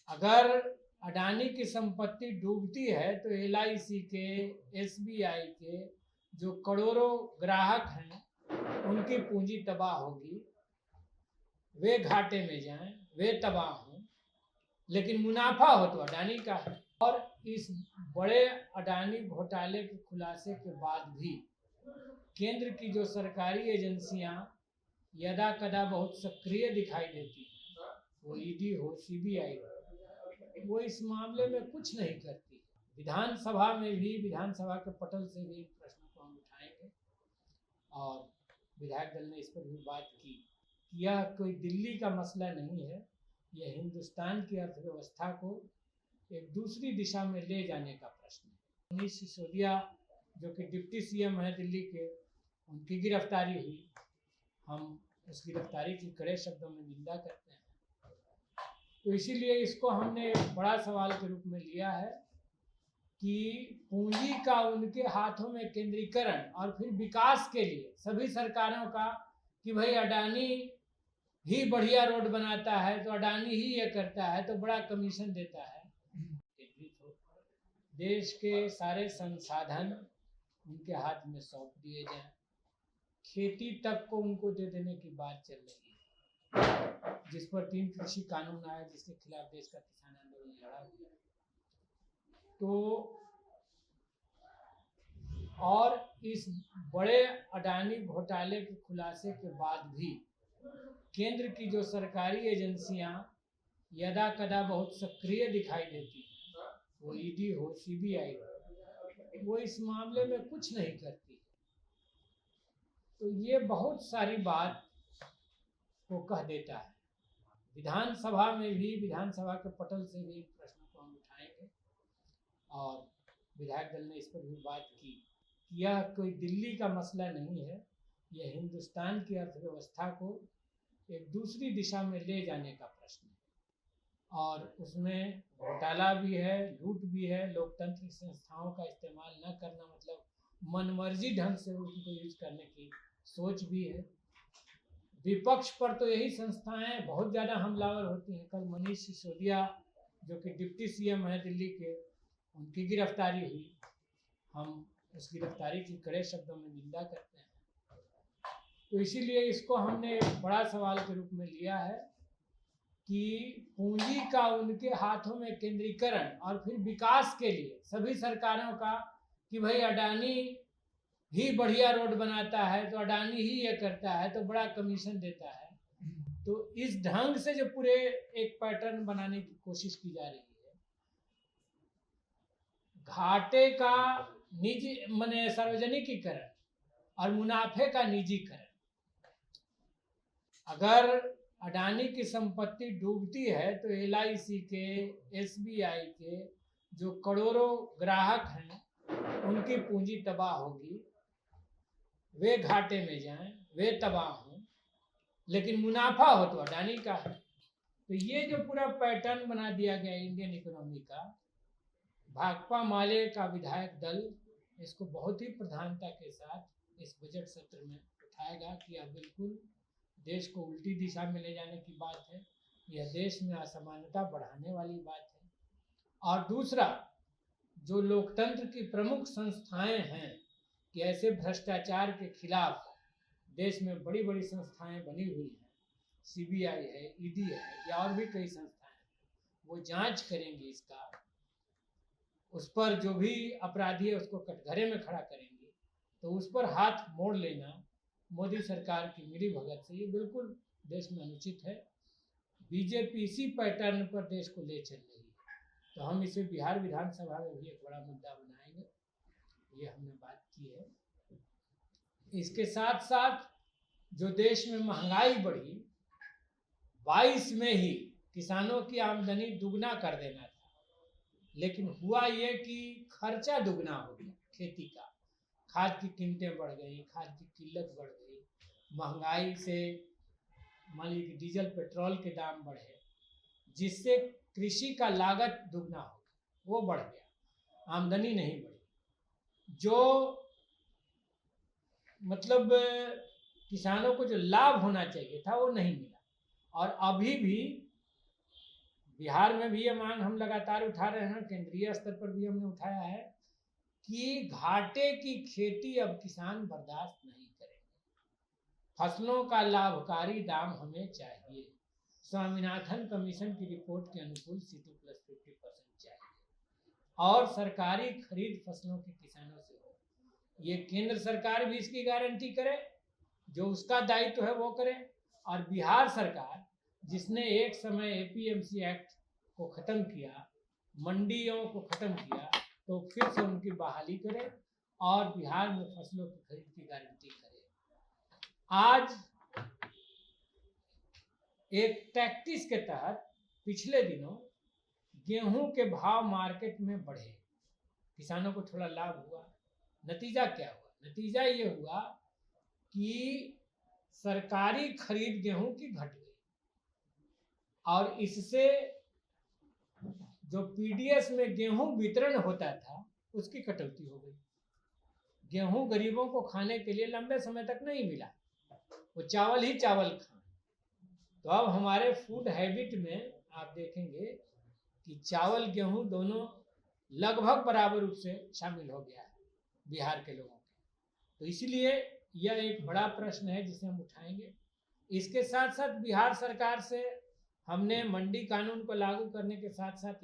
अगर अडानी की संपत्ति डूबती है तो एलआईसी के, एसबीआई के जो करोड़ों ग्राहक हैं उनकी पूंजी तबाह होगी, वे घाटे में जाएं, वे तबाह हों, लेकिन मुनाफा हो तो अडानी का है। और इस बड़े अडानी घोटाले के खुलासे के बाद भी केंद्र की जो सरकारी एजेंसियां यदा कदा बहुत सक्रिय दिखाई देती हैं, वो ईडी हो, सीबीआई हो, वो इस मामले में कुछ नहीं करती। विधानसभा में भी, विधानसभा के पटल से भी इन प्रश्नों को हम उठाएंगे और विधायक दल ने इस पर भी बात की कि यह कोई दिल्ली का मसला नहीं है, यह हिंदुस्तान की अर्थव्यवस्था को एक दूसरी दिशा में ले जाने का प्रश्न है। मनीष सिसोदिया जो कि डिप्टी सीएम है दिल्ली के, उनकी गिरफ्तारी हुई। हम उस गिरफ्तारी की कड़े शब्दों में निंदा करते हैं। तो इसीलिए इसको हमने एक बड़ा सवाल के रूप में लिया है कि पूंजी का उनके हाथों में केंद्रीकरण और फिर विकास के लिए सभी सरकारों का कि भाई अडानी ही बढ़िया रोड बनाता है तो अडानी ही ये करता है तो बड़ा कमीशन देता है। देश के सारे संसाधन उनके हाथ में सौंप दिए जाएं, खेती तक को उनको दे देने की बात चल रही है, जिस पर 3 कृषि कानून आए, जिसके खिलाफ देश का किसान आंदोलन लड़ा हुआ है। तो और इस बड़े अडानी घोटाले के खुलासे के बाद भी केंद्र की जो सरकारी एजेंसियां यदा कदा बहुत सक्रिय दिखाई देती हैं, वो ईडी हो, सीबीआई हो, वो इस मामले में कुछ नहीं करती। तो ये बहुत सारी बात को कह देता है। विधानसभा में भी, विधानसभा के पटल से भी इन प्रश्नों को हम उठाएंगे और विधायक दल ने इस पर भी बात की कि यह कोई दिल्ली का मसला नहीं है, यह हिंदुस्तान की अर्थव्यवस्था को एक दूसरी दिशा में ले जाने का प्रश्न है। और उसमें घोटाला भी है, लूट भी है, लोकतांत्रिक संस्थाओं का इस्तेमाल न करना मतलब मनमर्जी ढंग से उनको यूज करने की सोच भी है। विपक्ष पर तो यही संस्थाएं बहुत ज़्यादा हमलावर होती हैं। कल मनीष सिसोदिया जो कि डिप्टी सीएम है दिल्ली के, उनकी गिरफ्तारी हुई। हम उस गिरफ्तारी की कड़े शब्दों में निंदा करते हैं। तो इसीलिए इसको हमने एक बड़ा सवाल के रूप में लिया है कि पूंजी का उनके हाथों में केंद्रीकरण और फिर विकास के लिए सभी सरकारों का कि भाई अडानी ही बढ़िया रोड बनाता है तो अडानी ही ये करता है तो बड़ा कमीशन देता है। तो इस ढंग से जो पूरे एक पैटर्न बनाने की कोशिश की जा रही है, घाटे का निजी माने सार्वजनिकीकरण और मुनाफे का निजीकरण। अगर अडानी की संपत्ति डूबती है तो एलआईसी के, एसबीआई के जो करोड़ों ग्राहक हैं उनकी पूंजी तबाह होगी, वे घाटे में जाएं, वे तबाह हों, लेकिन मुनाफा हो तो अडानी का है। तो ये जो पूरा पैटर्न बना दिया गया इंडियन इकोनॉमी का, भाकपा माले का विधायक दल इसको बहुत ही प्रधानता के साथ इस बजट सत्र में उठाएगा कि यह बिल्कुल देश को उल्टी दिशा में ले जाने की बात है, यह देश में असमानता बढ़ाने वाली बात है। और दूसरा, जो लोकतंत्र की प्रमुख संस्थाएं हैं कि ऐसे भ्रष्टाचार के खिलाफ देश में बड़ी बड़ी संस्थाएं बनी हुई हैं, सीबीआई है, ईडी है या और भी कई संस्थाएं हैं, वो जांच करेंगी इसका, उस पर जो भी अपराधी है उसको कटघरे में खड़ा करेंगे। तो उस पर हाथ मोड़ लेना मोदी सरकार की मिली भगत से ये बिल्कुल देश में अनुचित है। बीजेपी इसी पैटर्न पर देश को ले चल रही है। तो हम इसे बिहार विधानसभा में भी एक बड़ा मुद्दा बनाएंगे, ये हमने बात की है। इसके साथ साथ जो देश में महंगाई बढ़ी, 22 में ही किसानों की आमदनी दुगना कर देना था, लेकिन हुआ ये कि खर्चा दुगना हो गया खेती का। खाद की कीमतें बढ़ गई, खाद की किल्लत बढ़ गई, महंगाई से मान लीजिए डीजल पेट्रोल के दाम बढ़े, जिससे कृषि का लागत दुगना हो गया, वो बढ़ गया, आमदनी नहीं बढ़ी। जो मतलब किसानों को जो लाभ होना चाहिए था वो नहीं मिला। और अभी भी बिहार में भी ये मांग हम लगातार उठा रहे हैं, केंद्रीय स्तर पर भी हमने उठाया है कि घाटे की खेती अब किसान बर्दाश्त नहीं करेंगे, फसलों का लाभकारी दाम हमें चाहिए। स्वामीनाथन कमीशन की रिपोर्ट के अनुकूल C2+50% चाहिए और सरकारी खरीद फसलों के किसानों से हो। ये केंद्र सरकार भी इसकी गारंटी करे, जो उसका दायित्व है वो करे, और बिहार सरकार जिसने एक समय APMC एक्ट को खत्म किया, मंडियों को खत्म किया, तो फिर से उनकी बहाली करे और बिहार में फसलों की खरीद की गारंटी करे। आज एक टैक्टिस के तहत पिछले दिनों गेहूं के भाव मार्केट में बढ़े, किसानों को थोड़ा लाभ हुआ। नतीजा क्या हुआ? नतीजा ये हुआ कि सरकारी खरीद गेहूं की घट गई और इससे जो PDS में गेहूं वितरण होता था उसकी कटौती हो गई। गेहूं गरीबों को खाने के लिए लंबे समय तक नहीं मिला, वो चावल ही चावल खाएं। तो अब हमारे फूड हैबिट में आप देखेंगे कि चावल गेहूं दोनों लगभग बराबर रूप से शामिल हो गया है बिहार के लोगों के। तो इसलिए यह एक बड़ा प्रश्न है जिसे हम उठाएंगे। इसके साथ साथ बिहार सरकार से हमने मंडी कानून को लागू करने के साथ साथ